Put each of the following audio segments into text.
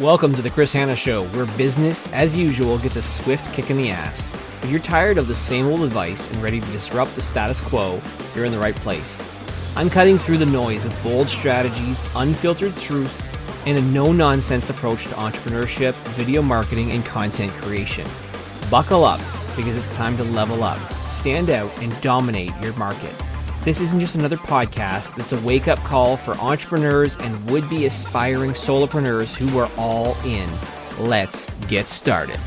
Welcome to the Chris Hanna Show, where business, as usual, gets a swift kick in the ass. If you're tired of the same old advice and ready to disrupt the status quo, you're in the right place. I'm cutting through the noise with bold strategies, unfiltered truths, and a no-nonsense approach to entrepreneurship, video marketing, and content creation. Buckle up, because it's time to level up, stand out, and dominate your market. This isn't just another podcast, it's a wake-up call for entrepreneurs and would-be aspiring solopreneurs who are all in. Let's get started.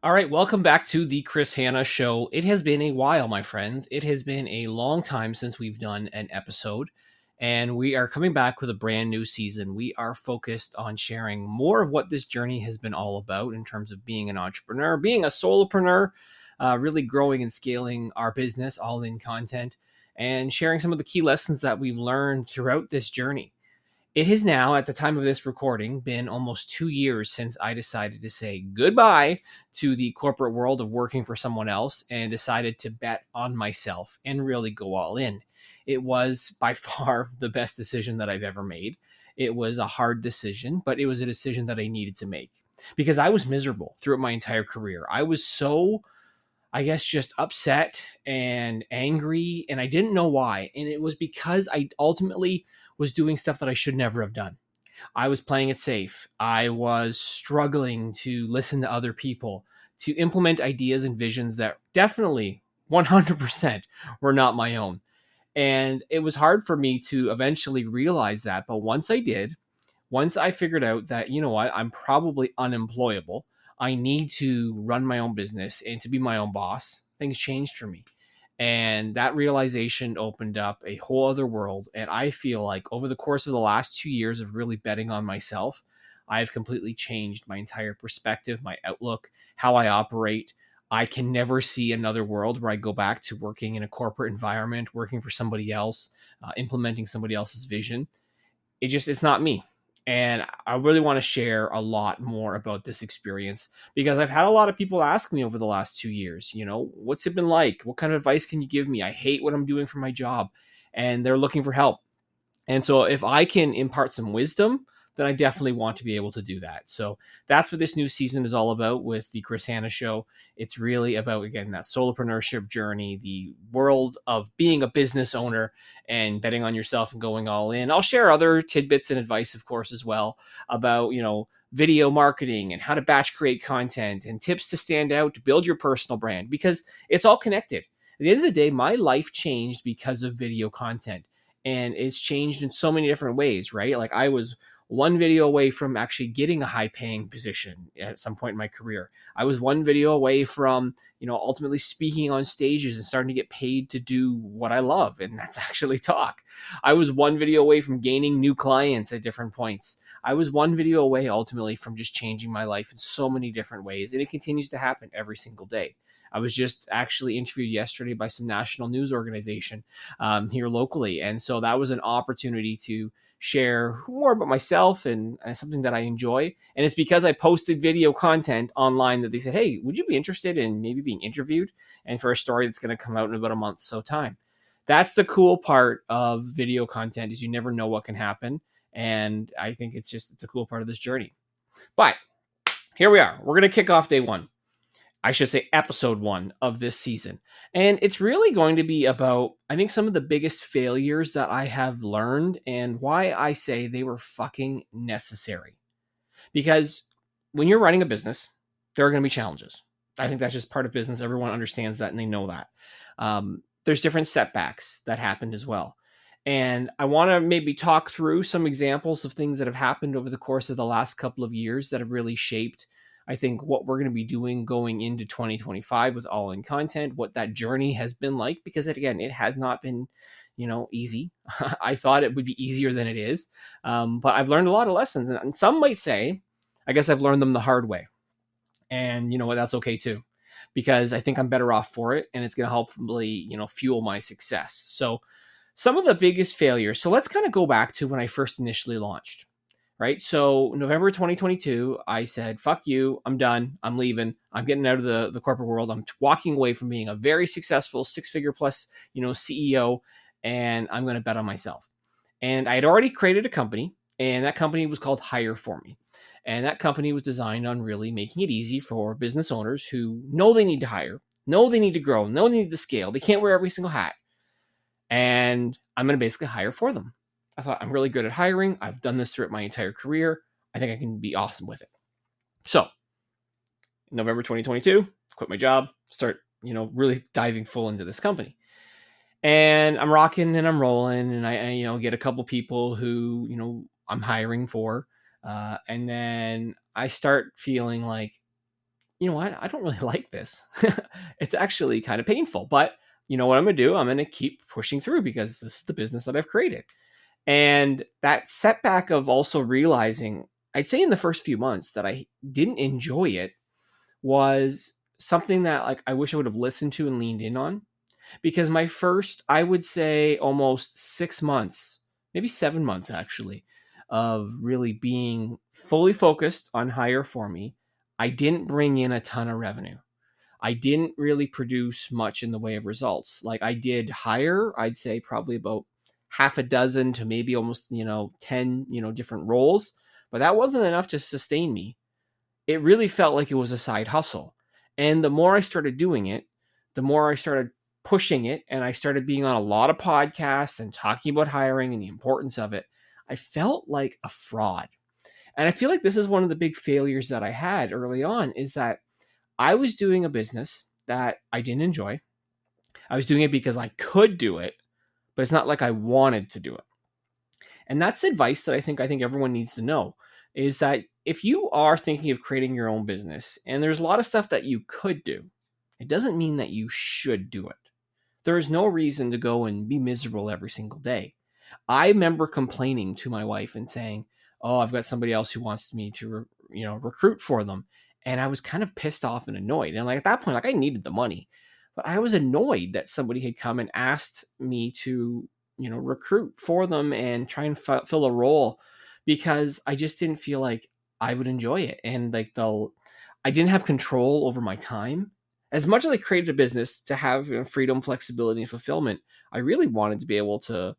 All right, welcome back to the Chris Hanna Show. It has been a while, my friends. It has been a long time since we've done an episode, and we are coming back with a brand new season. We are focused on sharing more of what this journey has been all about in terms of being an entrepreneur, being a solopreneur, really growing and scaling our business, all in content, and sharing some of the key lessons that we've learned throughout this journey. It has now, at the time of this recording, been almost 2 years since I decided to say goodbye to the corporate world of working for someone else and decided to bet on myself and really go all in. It was by far the best decision that I've ever made. It was a hard decision, but it was a decision that I needed to make because I was miserable throughout my entire career. I was so just upset and angry, and I didn't know why. And it was because I ultimately was doing stuff that I should never have done. I was playing it safe. I was struggling to listen to other people, to implement ideas and visions that definitely 100% were not my own. And it was hard for me to eventually realize that. But once I did, once I figured out that, you know what, I'm probably unemployable, I need to run my own business and to be my own boss, things changed for me. And that realization opened up a whole other world. And I feel like over the course of the last 2 years of really betting on myself, I have completely changed my entire perspective, my outlook, how I operate. I can never see another world where I go back to working in a corporate environment, working for somebody else, implementing somebody else's vision. It's not me. And I really want to share a lot more about this experience because I've had a lot of people ask me over the last 2 years, what's it been like? What kind of advice can you give me? I hate what I'm doing for my job, and they're looking for help. And so if I can impart some wisdom, then I definitely want to be able to do that. So that's what this new season is all about with the Chris Hanna Show. It's really about, again, that solopreneurship journey, the world of being a business owner and betting on yourself and going all in. I'll share other tidbits and advice, of course, as well about, video marketing and how to batch create content and tips to stand out, to build your personal brand, because it's all connected. At the end of the day, my life changed because of video content. And it's changed in so many different ways, right? Like I was one video away from actually getting a high paying position at some point in my career. I was one video away from, ultimately speaking on stages and starting to get paid to do what I love. And that's actually talk. I was one video away from gaining new clients at different points. I was one video away ultimately from just changing my life in so many different ways. And it continues to happen every single day. I was just actually interviewed yesterday by some national news organization here locally. And so that was an opportunity to share more about myself and something that I enjoy. And it's because I posted video content online that they said, hey, would you be interested in maybe being interviewed? And for a story that's going to come out in about a month's so time. That's the cool part of video content, is you never know what can happen. And I think it's a cool part of this journey. But here we are. We're going to kick off day one. I should say episode 1 of this season. And it's really going to be about, I think, some of the biggest failures that I have learned and why I say they were fucking necessary. Because when you're running a business, there are going to be challenges. I think that's just part of business. Everyone understands that and they know that. There's different setbacks that happened as well. And I want to maybe talk through some examples of things that have happened over the course of the last couple of years that have really shaped, I think, what we're going to be doing going into 2025 with all in content, what that journey has been like, because it has not been, easy. I thought it would be easier than it is. But I've learned a lot of lessons, and some might say, I guess I've learned them the hard way. And you know what? That's okay too, because I think I'm better off for it, and it's going to hopefully, fuel my success. So some of the biggest failures. So let's kind of go back to when I first initially launched. Right. So November 2022, I said, fuck you. I'm done. I'm leaving. I'm getting out of the corporate world. I'm walking away from being a very successful 6-figure plus, CEO, and I'm going to bet on myself. And I had already created a company, and that company was called Hire For Me. And that company was designed on really making it easy for business owners who know they need to hire, know they need to grow, know they need to scale. They can't wear every single hat. And I'm going to basically hire for them. I thought, I'm really good at hiring. I've done this throughout my entire career. I think I can be awesome with it. So November 2022, quit my job, start, really diving full into this company. And I'm rocking and I'm rolling, and I get a couple people who, I'm hiring for. And then I start feeling like, you know what? I don't really like this. It's actually kind of painful, but you know what I'm going to do? I'm going to keep pushing through because this is the business that I've created. And that setback of also realizing, I'd say in the first few months, that I didn't enjoy it was something that like I wish I would have listened to and leaned in on. Because my first, I would say almost 6 months, maybe 7 months actually, of really being fully focused on Hire For Me, I didn't bring in a ton of revenue. I didn't really produce much in the way of results. Like I did hire, I'd say probably about half a dozen to maybe almost, 10, different roles, but that wasn't enough to sustain me. It really felt like it was a side hustle. And the more I started doing it, the more I started pushing it, and I started being on a lot of podcasts and talking about hiring and the importance of it, I felt like a fraud. And I feel like this is one of the big failures that I had early on, is that I was doing a business that I didn't enjoy. I was doing it because I could do it, but it's not like I wanted to do it. And that's advice that I think everyone needs to know, is that if you are thinking of creating your own business and there's a lot of stuff that you could do, it doesn't mean that you should do it. There is no reason to go and be miserable every single day. I remember complaining to my wife and saying, "Oh, I've got somebody else who wants me to, recruit for them," and I was kind of pissed off and annoyed. And like at that point, like I needed the money, but I was annoyed that somebody had come and asked me to, recruit for them and try and fill a role, because I just didn't feel like I would enjoy it, and like I didn't have control over my time. As much as I created a business to have freedom, flexibility, and fulfillment, I really wanted to be able to,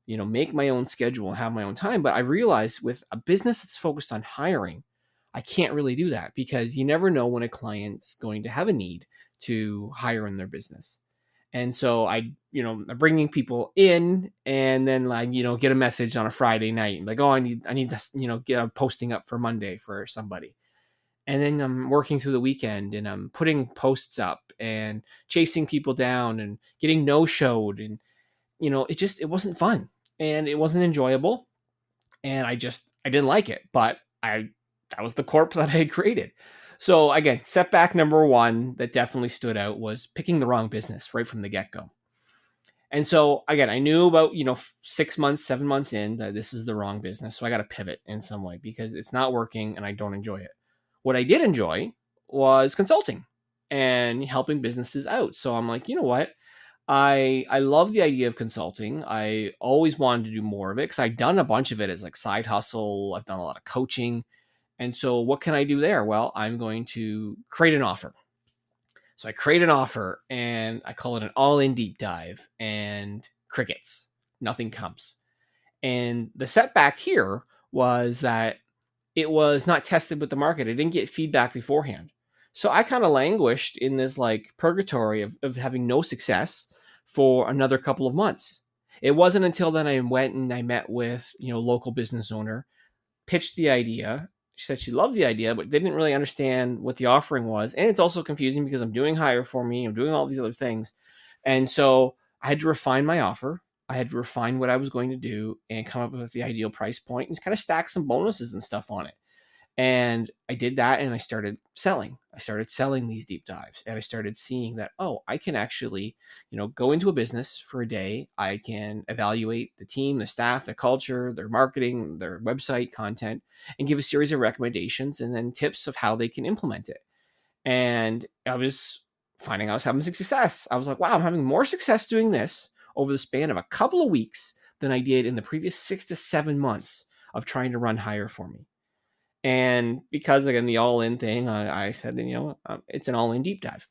make my own schedule and have my own time. But I realized with a business that's focused on hiring, I can't really do that, because you never know when a client's going to have a need to hire in their business. And so I'm bringing people in, and then like, get a message on a Friday night, like, oh, I need this, get a posting up for Monday for somebody. And then I'm working through the weekend and I'm putting posts up and chasing people down and getting no-showed. And, it wasn't fun and it wasn't enjoyable. And I didn't like it, but that was the corp that I had created. So again, setback number one that definitely stood out was picking the wrong business right from the get-go. And so again, I knew about, 6 months, 7 months in, that this is the wrong business. So I got to pivot in some way because it's not working and I don't enjoy it. What I did enjoy was consulting and helping businesses out. So I'm like, you know what? I love the idea of consulting. I always wanted to do more of it because I'd done a bunch of it as like side hustle. I've done a lot of coaching. And so what can I do there? Well, I'm going to create an offer. So I create an offer and I call it an all-in deep dive, and crickets. Nothing comes. And the setback here was that it was not tested with the market. I didn't get feedback beforehand. So I kind of languished in this like purgatory of having no success for another couple of months. It wasn't until then I went and I met with, local business owner, pitched the idea. She said she loves the idea, but didn't really understand what the offering was. And it's also confusing because I'm doing Hire For Me. I'm doing all these other things. And so I had to refine my offer. I had to refine what I was going to do and come up with the ideal price point and kind of stack some bonuses and stuff on it. And I did that and I started selling. I started selling these deep dives and I started seeing that, oh, I can actually, go into a business for a day. I can evaluate the team, the staff, the culture, their marketing, their website content, and give a series of recommendations and then tips of how they can implement it. And I was finding I was having success. I was like, wow, I'm having more success doing this over the span of a couple of weeks than I did in the previous 6 to 7 months of trying to run Hire For Me. And because, again, the all-in thing, I said, it's an all-in deep dive.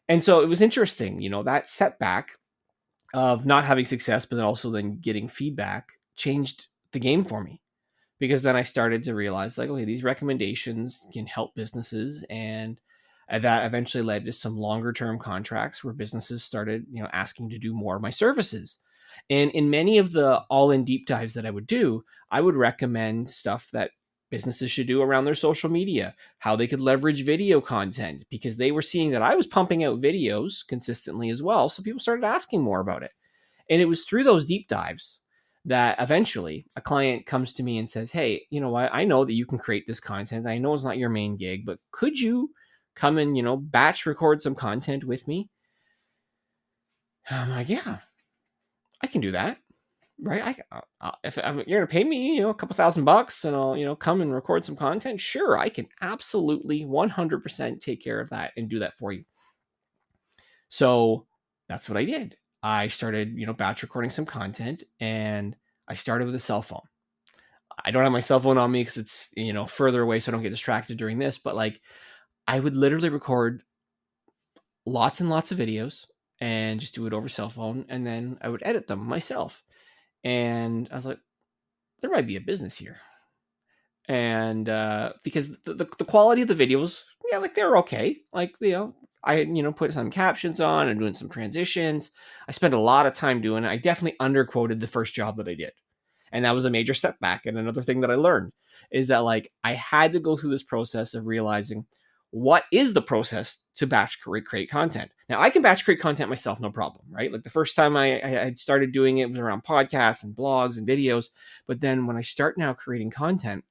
And so it was interesting, that setback of not having success, but then also then getting feedback changed the game for me, because then I started to realize, like, okay, these recommendations can help businesses, and that eventually led to some longer term contracts where businesses started, asking to do more of my services. And in many of the all in deep dives that I would do, I would recommend stuff that businesses should do around their social media, how they could leverage video content, because they were seeing that I was pumping out videos consistently as well. So people started asking more about it. And it was through those deep dives that eventually a client comes to me and says, hey, you know what? I know that you can create this content. I know it's not your main gig, but could you come and, batch record some content with me? I'm like, yeah, I can do that. Right. If you're going to pay me, a couple $1,000 and I'll, come and record some content. Sure. I can absolutely 100% take care of that and do that for you. So that's what I did. I started, batch recording some content, and I started with a cell phone. I don't have my cell phone on me because it's, further away, so I don't get distracted during this. But like, I would literally record lots and lots of videos and just do it over cell phone. And then I would edit them myself. And I was like, there might be a business here. And because the quality of the videos, yeah, like they're okay. Like, I, put some captions on and doing some transitions. I spent a lot of time doing it. I definitely underquoted the first job that I did. And that was a major setback. And another thing that I learned is that, like, I had to go through this process of realizing what is the process to batch create content. Now, I can batch create content myself, no problem, right? Like the first time I had started doing it was around podcasts and blogs and videos. But then when I start now creating content,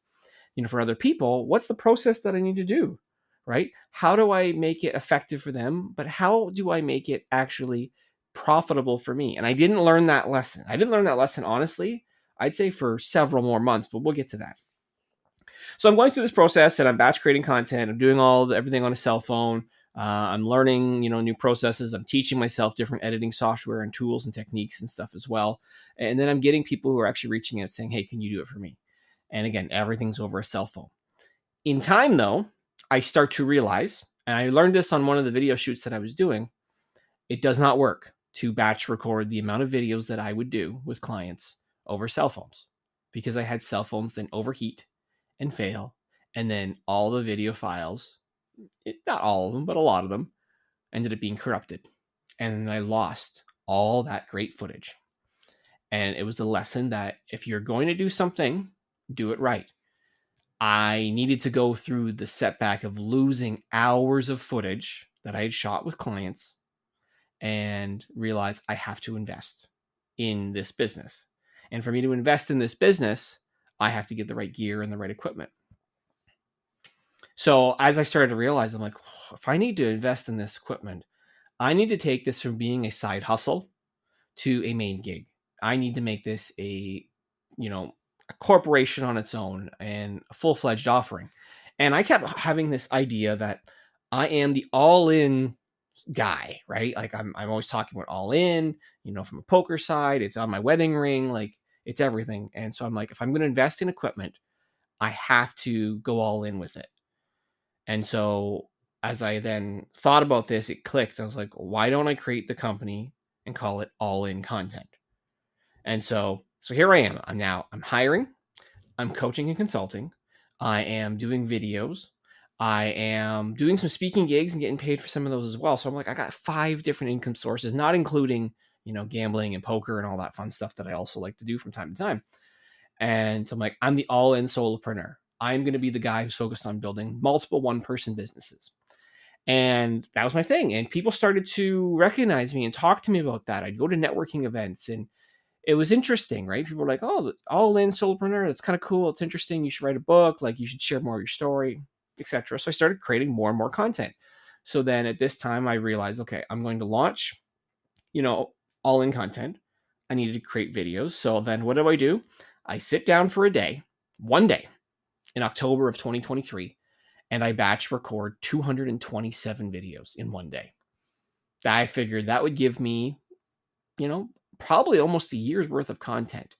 for other people, what's the process that I need to do, right? How do I make it effective for them? But how do I make it actually profitable for me? And I didn't learn that lesson. Honestly, I'd say for several more months, but we'll get to that. So I'm going through this process and I'm batch creating content. I'm doing everything on a cell phone. I'm learning, new processes. I'm teaching myself different editing software and tools and techniques and stuff as well. And then I'm getting people who are actually reaching out saying, hey, can you do it for me? And again, everything's over a cell phone. In time, though, I start to realize, and I learned this on one of the video shoots that I was doing, it does not work to batch record the amount of videos that I would do with clients over cell phones, because I had cell phones then overheat and fail. And then all the video files, not all of them, but a lot of them, ended up being corrupted. And I lost all that great footage. And it was a lesson that if you're going to do something, do it right. I needed to go through the setback of losing hours of footage that I had shot with clients and realize I have to invest in this business. And for me to invest in this business, I have to get the right gear and the right equipment. So as I started to realize, I'm like, if I need to invest in this equipment, I need to take this from being a side hustle to a main gig. I need to make this a corporation on its own and a full-fledged offering. And I kept having this idea that I am the all-in guy, right? Like I'm always talking about all in, from a poker side, it's on my wedding ring, like it's everything. And so I'm like, if I'm going to invest in equipment, I have to go all in with it. And so as I then thought about this, it clicked. I was like, why don't I create the company and call it All In Content? And so here I am. I'm hiring, I'm coaching and consulting, I am doing videos, I am doing some speaking gigs and getting paid for some of those as well. So I'm like, I got 5 different income sources, not including, gambling and poker and all that fun stuff that I also like to do from time to time. And so I'm like, I'm the all-in solopreneur. I'm going to be the guy who's focused on building multiple one-person businesses. And that was my thing. And people started to recognize me and talk to me about that. I'd go to networking events, and it was interesting, right? People were like, oh, all in solopreneur, that's kind of cool. It's interesting. You should write a book. Like, you should share more of your story, etc. So I started creating more and more content. So then at this time, I realized, okay, I'm going to launch, all in content. I needed to create videos. So then what do? I sit down for one day in October of 2023, and I batch record 227 videos in one day. I figured that would give me, probably almost a year's worth of content.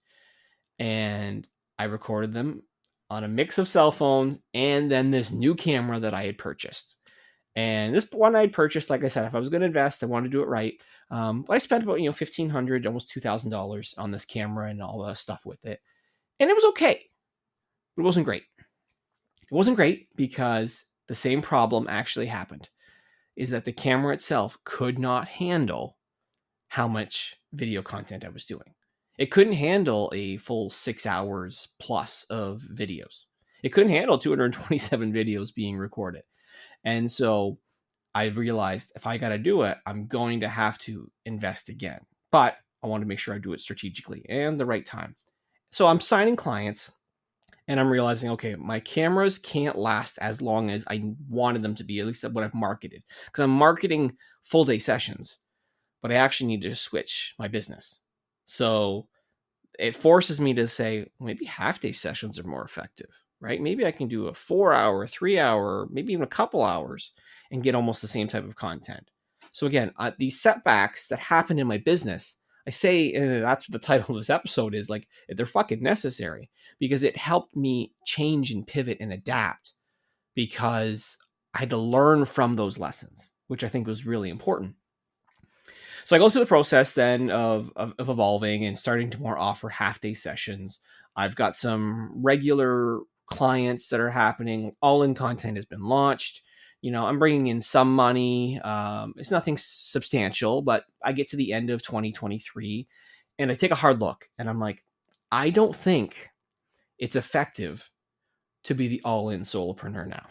And I recorded them on a mix of cell phones and then this new camera that I had purchased. And this one I'd purchased, like I said, if I was going to invest, I wanted to do it right. I spent about, $1,500, almost $2,000 on this camera and all the stuff with it. And it was okay. But it wasn't great. It wasn't great because the same problem actually happened, is that the camera itself could not handle how much video content I was doing. It couldn't handle a full 6 hours plus of videos. It couldn't handle 227 videos being recorded. And so I realized if I got to do it, I'm going to have to invest again. But I want to make sure I do it strategically and the right time. So I'm signing clients and I'm realizing, okay, my cameras can't last as long as I wanted them to be, at least what I've marketed. Because I'm marketing full day sessions, but I actually need to switch my business. So it forces me to say, maybe half day sessions are more effective, right? Maybe I can do a 4 hour, 3 hour, maybe even a couple hours and get almost the same type of content. So again, these setbacks that happen in my business, I say that's what the title of this episode is, like, they're fucking necessary, because it helped me change and pivot and adapt, because I had to learn from those lessons, which I think was really important. So I go through the process then of evolving and starting to more offer half-day sessions. I've got some regular clients that are happening. All-in content has been launched. I'm bringing in some money. It's nothing substantial, but I get to the end of 2023 and I take a hard look and I'm like, I don't think it's effective to be the all-in solopreneur now.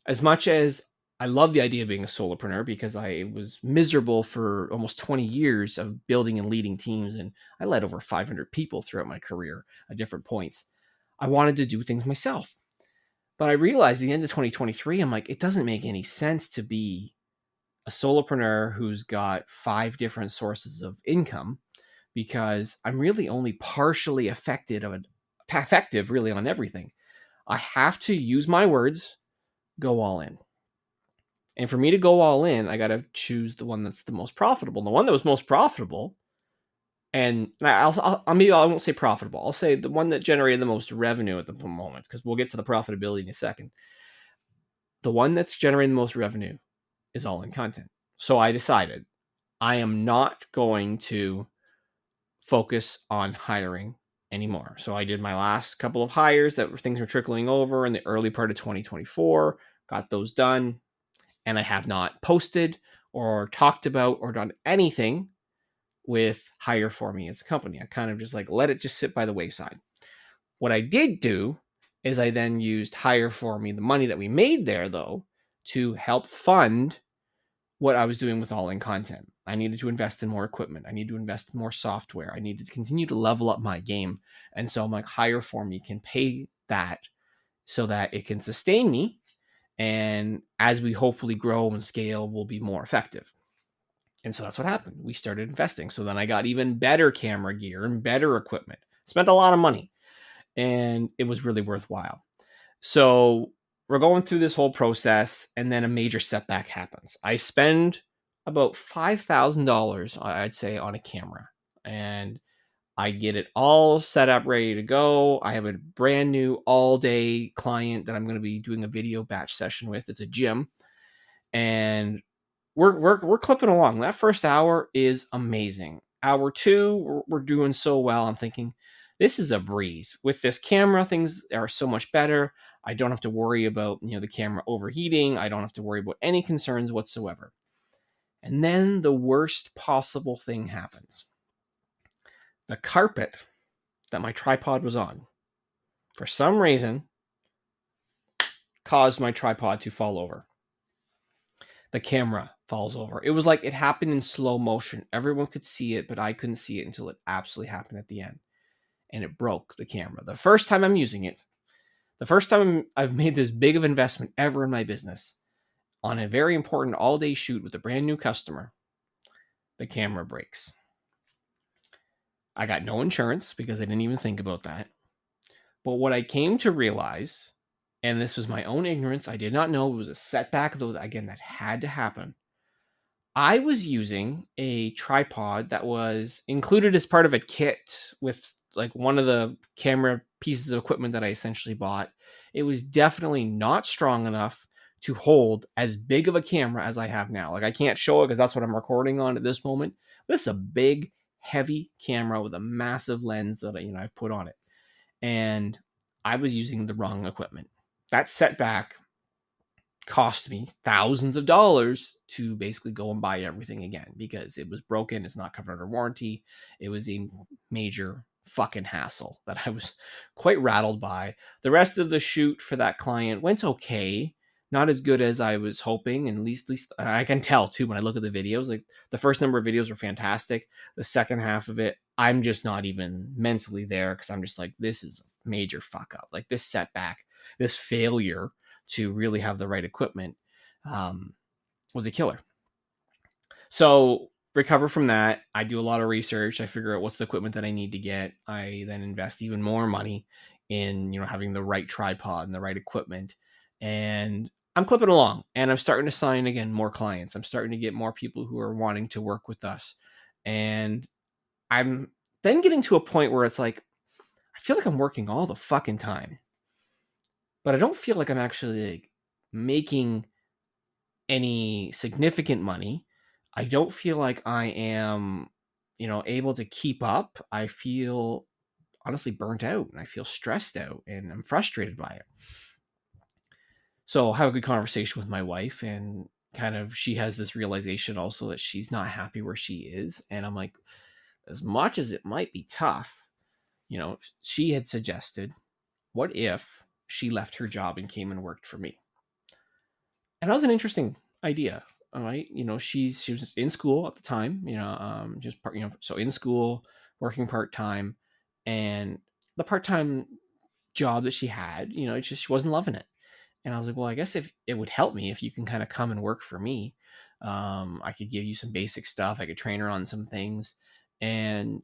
As much as I love the idea of being a solopreneur, because I was miserable for almost 20 years of building and leading teams, and I led over 500 people throughout my career at different points. I wanted to do things myself. But I realized at the end of 2023, I'm like, it doesn't make any sense to be a solopreneur who's got 5 different sources of income, because I'm really only partially effective really on everything. I have to use my words, go all in. And for me to go all in, I got to choose the one that's the most profitable. The one that was most profitable, and maybe I won't say profitable. I'll say the one that generated the most revenue at the moment, because we'll get to the profitability in a second. The one that's generating the most revenue is all-in content. So I decided I am not going to focus on hiring anymore. So I did my last couple of hires things were trickling over in the early part of 2024, got those done. And I have not posted or talked about or done anything with Hire For Me as a company. I kind of just let it just sit by the wayside. What I did do is I then used Hire For Me, the money that we made there, though, to help fund what I was doing with all-in content. I needed to invest in more equipment. I needed to invest in more software. I needed to continue to level up my game. And so I'm like, Hire For Me can pay that so that it can sustain me. And as we hopefully grow and scale, we'll be more effective. And so that's what happened. We started investing. So then I got even better camera gear and better equipment. Spent a lot of money, and it was really worthwhile. So we're going through this whole process, and then a major setback happens. I spend about $5,000, I'd say, on a camera, and I get it all set up, ready to go. I have a brand new all-day client that I'm going to be doing a video batch session with. It's a gym, and we're clipping along. That first hour is amazing. Hour 2, we're doing so well. I'm thinking, this is a breeze. With this camera, things are so much better. I don't have to worry about the camera overheating. I don't have to worry about any concerns whatsoever. And then the worst possible thing happens. The carpet that my tripod was on, for some reason, caused my tripod to fall over. The camera falls over. It was like it happened in slow motion. Everyone could see it, but I couldn't see it until it absolutely happened at the end. And it broke the camera. The first time I'm using it, the first time I've made this big of investment ever in my business, on a very important all-day shoot with a brand new customer, the camera breaks. I got no insurance because I didn't even think about that. But what I came to realize, and this was my own ignorance, I did not know it was a setback, though, again, that had to happen. I was using a tripod that was included as part of a kit with one of the camera pieces of equipment that I essentially bought. It was definitely not strong enough to hold as big of a camera as I have now. Like I can't show it because that's what I'm recording on at this moment. This is a big, heavy camera with a massive lens that I've put on it. And I was using the wrong equipment. That setback cost me thousands of dollars to basically go and buy everything again because it was broken. It's not covered under warranty. It was a major fucking hassle that I was quite rattled by. The rest of the shoot for that client went okay. Not as good as I was hoping. And at least I can tell too when I look at the videos. Like the first number of videos were fantastic. The second half of it, I'm just not even mentally there because I'm just like, this is a major fuck up. Like this setback, this failure to really have the right equipment was a killer. So recover from that. I do a lot of research. I figure out what's the equipment that I need to get. I then invest even more money in, having the right tripod and the right equipment. And I'm clipping along and I'm starting to sign again more clients. I'm starting to get more people who are wanting to work with us. And I'm then getting to a point where it's like, I feel like I'm working all the fucking time, but I don't feel like I'm actually making any significant money. I don't feel like I am, able to keep up. I feel honestly burnt out and I feel stressed out and I'm frustrated by it. So I have a good conversation with my wife and kind of she has this realization also that she's not happy where she is. And I'm like, as much as it might be tough, she had suggested, what if she left her job and came and worked for me? And that was an interesting idea. All right. She was in school at the time, just part, so in school, working part-time, and the part-time job that she had, she wasn't loving it. And I was like, well, I guess if it would help me if you can kind of come and work for me, I could give you some basic stuff. I could train her on some things. And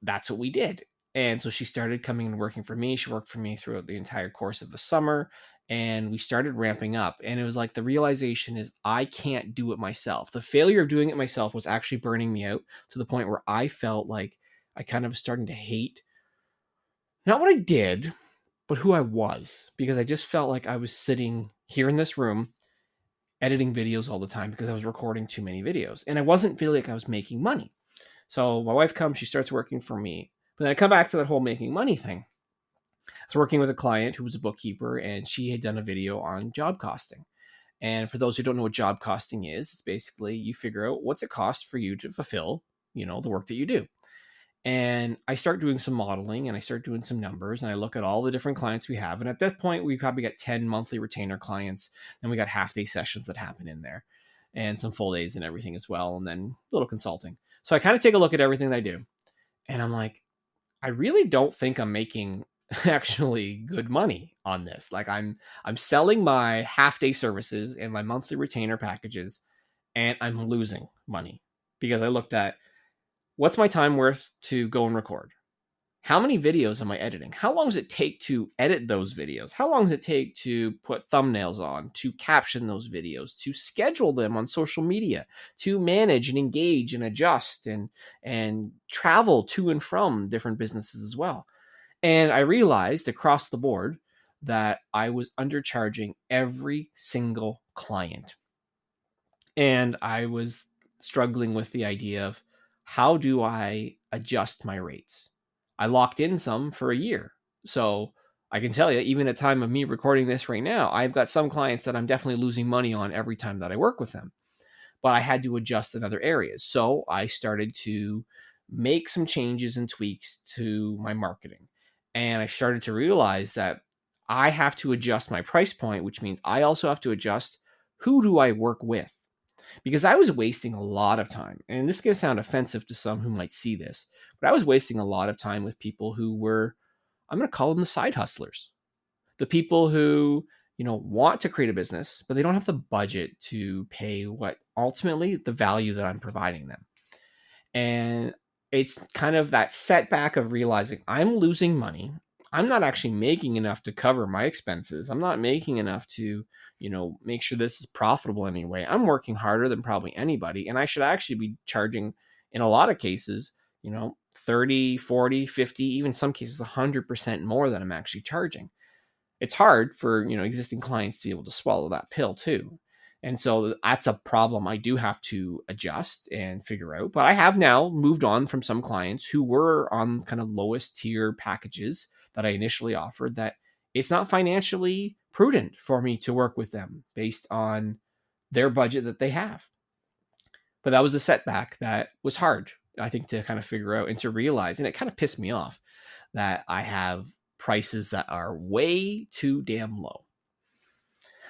that's what we did. And so she started coming and working for me. She worked for me throughout the entire course of the summer. And we started ramping up. And it was like the realization is I can't do it myself. The failure of doing it myself was actually burning me out to the point where I felt like I kind of was starting to hate not what I did, but who I was. Because I just felt like I was sitting here in this room editing videos all the time because I was recording too many videos. And I wasn't feeling like I was making money. So my wife comes, she starts working for me. But then I come back to that whole making money thing. I was working with a client who was a bookkeeper, and she had done a video on job costing. And for those who don't know what job costing is, it's basically you figure out what's it cost for you to fulfill, the work that you do. And I start doing some modeling and I start doing some numbers and I look at all the different clients we have. And at that point, we probably got 10 monthly retainer clients. And we got half-day sessions that happen in there and some full days and everything as well. And then a little consulting. So I kind of take a look at everything that I do. And I'm like, I really don't think I'm making actually good money on this. Like I'm selling my half-day services and my monthly retainer packages, and I'm losing money because I looked at what's my time worth to go and record? How many videos am I editing? How long does it take to edit those videos? How long does it take to put thumbnails on, to caption those videos, to schedule them on social media, to manage and engage and adjust and travel to and from different businesses as well? And I realized across the board that I was undercharging every single client. And I was struggling with the idea of how do I adjust my rates? I locked in some for a year. So I can tell you, even at the time of me recording this right now, I've got some clients that I'm definitely losing money on every time that I work with them. But I had to adjust in other areas. So I started to make some changes and tweaks to my marketing. And I started to realize that I have to adjust my price point, which means I also have to adjust who do I work with. Because I was wasting a lot of time, and this is going to sound offensive to some who might see this, but I was wasting a lot of time with people who were, I'm going to call them the side hustlers. The people who, want to create a business, but they don't have the budget to pay what ultimately the value that I'm providing them. And it's kind of that setback of realizing I'm losing money. I'm not actually making enough to cover my expenses. I'm not making enough to, make sure this is profitable anyway. I'm working harder than probably anybody. And I should actually be charging, in a lot of cases, 30, 40, 50, even some cases 100% more than I'm actually charging. it's hard for, existing clients to be able to swallow that pill too. And so that's a problem I do have to adjust and figure out. But I have now moved on from some clients who were on kind of lowest tier packages that I initially offered, that it's not financially prudent for me to work with them based on their budget that they have. But that was a setback that was hard, I think, to kind of figure out and to realize. And it kind of pissed me off that I have prices that are way too damn low.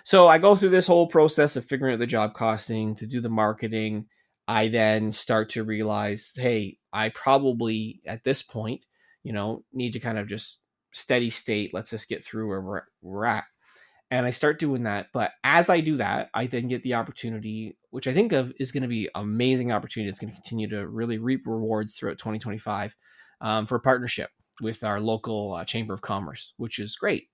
So I go through this whole process of figuring out the job costing to do the marketing. I then start to realize, hey, I probably at this point, need to kind of just steady state. Let's just get through where we're at. And I start doing that. But as I do that, I then get the opportunity, which I think of is going to be an amazing opportunity. It's going to continue to really reap rewards throughout 2025 for a partnership with our local Chamber of Commerce, which is great.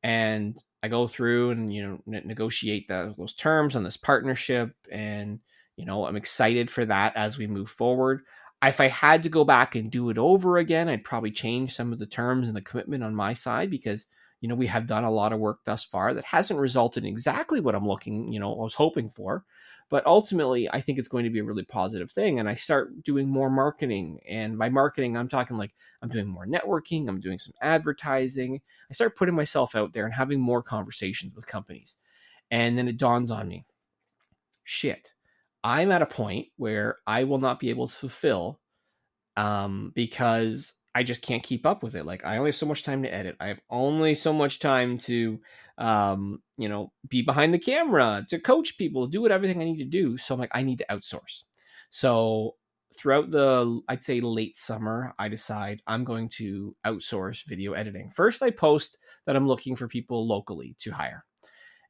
And I go through and, negotiate those terms on this partnership. And, I'm excited for that as we move forward. If I had to go back and do it over again, I'd probably change some of the terms and the commitment on my side, because we have done a lot of work thus far that hasn't resulted in exactly what I'm looking, I was hoping for. But ultimately, I think it's going to be a really positive thing. And I start doing more marketing. And by marketing, I'm talking like I'm doing more networking. I'm doing some advertising. I start putting myself out there and having more conversations with companies. And then it dawns on me, shit, I'm at a point where I will not be able to fulfill because I just can't keep up with it. Like, I only have so much time to edit. I have only so much time to, be behind the camera, to coach people, do everything I need to do. So I'm like, I need to outsource. So throughout I'd say late summer, I decide I'm going to outsource video editing. First, I post that I'm looking for people locally to hire.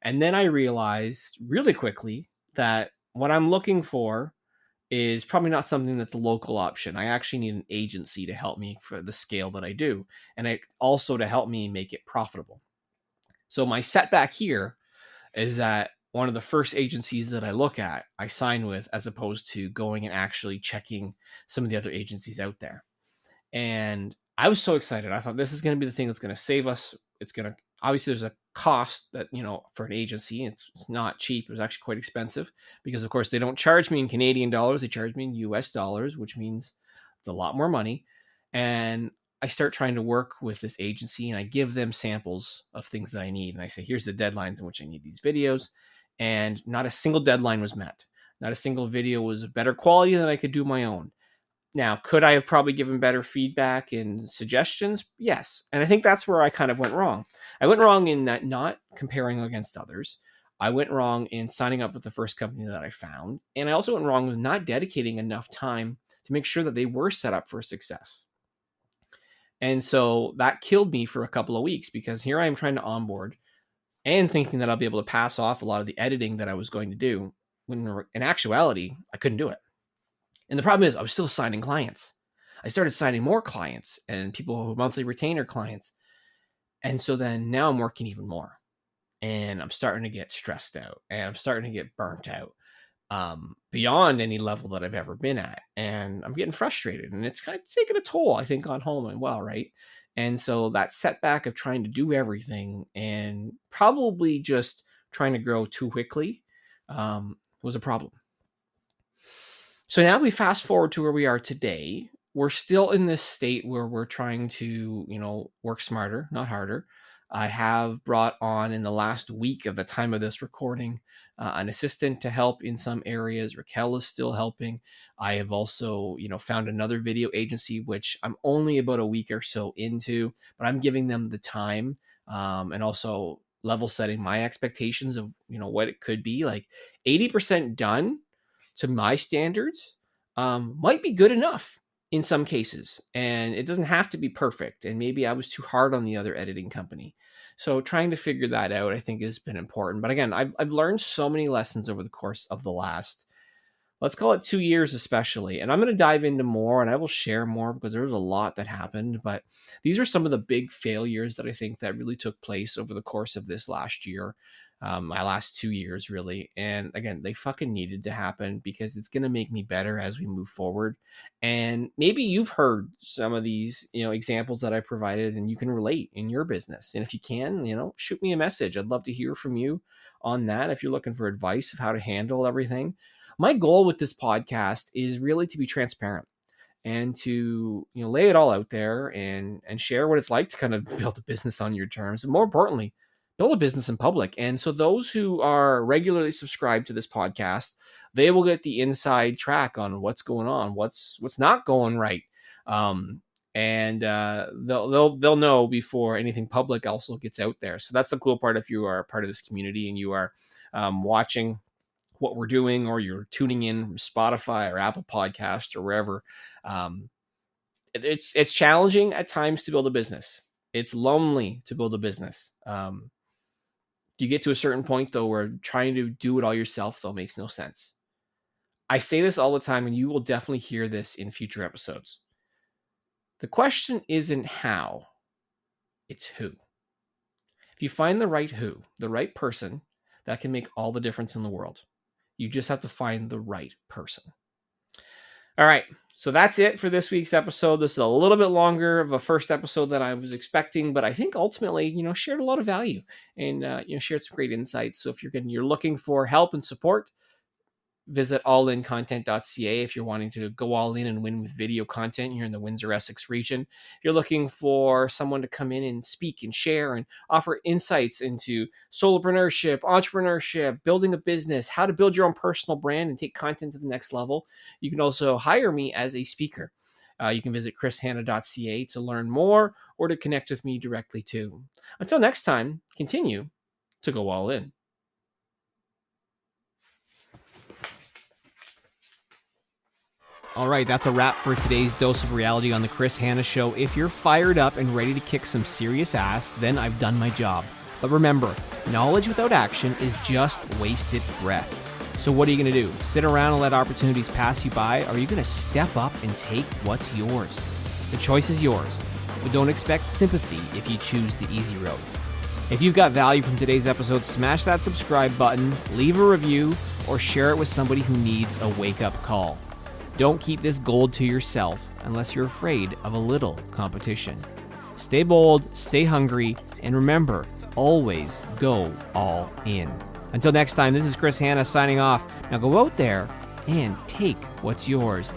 And then I realized really quickly that what I'm looking for is probably not something that's a local option. I actually need an agency to help me for the scale that I do, and also to help me make it profitable. So my setback here is that one of the first agencies that I look at, I sign with, as opposed to going and actually checking some of the other agencies out there. And I was so excited. I thought this is going to be the thing that's going to save us. It's going to, obviously there's a cost that, for an agency, it's not cheap. It was actually quite expensive because, of course, they don't charge me in Canadian dollars. They charge me in US dollars, which means it's a lot more money. And I start trying to work with this agency, and I give them samples of things that I need. And I say, here's the deadlines in which I need these videos. And not a single deadline was met. Not a single video was of better quality than I could do my own. Now, could I have probably given better feedback and suggestions? Yes. And I think that's where I kind of went wrong. I went wrong in that not comparing against others. I went wrong in signing up with the first company that I found. And I also went wrong with not dedicating enough time to make sure that they were set up for success. And so that killed me for a couple of weeks, because here I am trying to onboard and thinking that I'll be able to pass off a lot of the editing that I was going to do, when in actuality, I couldn't do it. And the problem is I was still signing clients. I started signing more clients and people who monthly retainer clients. And so then now I'm working even more, and I'm starting to get stressed out, and I'm starting to get burnt out beyond any level that I've ever been at. And I'm getting frustrated, and it's kind of taking a toll, I think, on home and well, right? And so that setback of trying to do everything and probably just trying to grow too quickly was a problem. So now we fast forward to where we are today. We're still in this state where we're trying to, work smarter, not harder. I have brought on, in the last week of the time of this recording, an assistant to help in some areas. Raquel is still helping. I have also, found another video agency, which I'm only about a week or so into, but I'm giving them the time and also level setting my expectations of, what it could be. Like 80% done to my standards might be good enough in some cases, and it doesn't have to be perfect. And maybe I was too hard on the other editing company. So trying to figure that out, I think, has been important. But again, I've learned so many lessons over the course of the last, let's call it 2 years, especially. And I'm going to dive into more, and I will share more, because there was a lot that happened. But these are some of the big failures that I think that really took place over the course of this last year. my last 2 years, really. And again, they fucking needed to happen because it's going to make me better as we move forward. And maybe you've heard some of these, examples that I provided, and you can relate in your business. And if you can, shoot me a message. I'd love to hear from you on that. If you're looking for advice of how to handle everything, my goal with this podcast is really to be transparent and to lay it all out there and share what it's like to kind of build a business on your terms, and more importantly, build a business in public. And so those who are regularly subscribed to this podcast, they will get the inside track on what's going on, what's not going right, and they'll know before anything public also gets out there. So that's the cool part. If you are a part of this community and you are watching what we're doing, or you're tuning in from Spotify or Apple Podcast or wherever, it's challenging at times to build a business. It's lonely to build a business. You get to a certain point, though, where trying to do it all yourself, though, makes no sense. I say this all the time, and you will definitely hear this in future episodes. The question isn't how, it's who. If you find the right who, the right person, that can make all the difference in the world. You just have to find the right person. All right, so that's it for this week's episode. This is a little bit longer of a first episode than I was expecting, but I think ultimately, shared a lot of value and, shared some great insights. So if you're looking for help and support, visit allincontent.ca if you're wanting to go all in and win with video content. You're in the Windsor-Essex region. If you're looking for someone to come in and speak and share and offer insights into solopreneurship, entrepreneurship, building a business, how to build your own personal brand and take content to the next level, you can also hire me as a speaker. You can visit chrishanna.ca to learn more or to connect with me directly too. Until next time, continue to go all in. All right, that's a wrap for today's dose of reality on the Chris Hanna Show. If you're fired up and ready to kick some serious ass, then I've done my job. But remember, knowledge without action is just wasted breath. So what are you going to do? Sit around and let opportunities pass you by? Or are you going to step up and take what's yours? The choice is yours, but don't expect sympathy if you choose the easy road. If you've got value from today's episode, smash that subscribe button, leave a review, or share it with somebody who needs a wake-up call. Don't keep this gold to yourself unless you're afraid of a little competition. Stay bold, stay hungry, and remember, always go all in. Until next time, this is Chris Hanna signing off. Now go out there and take what's yours.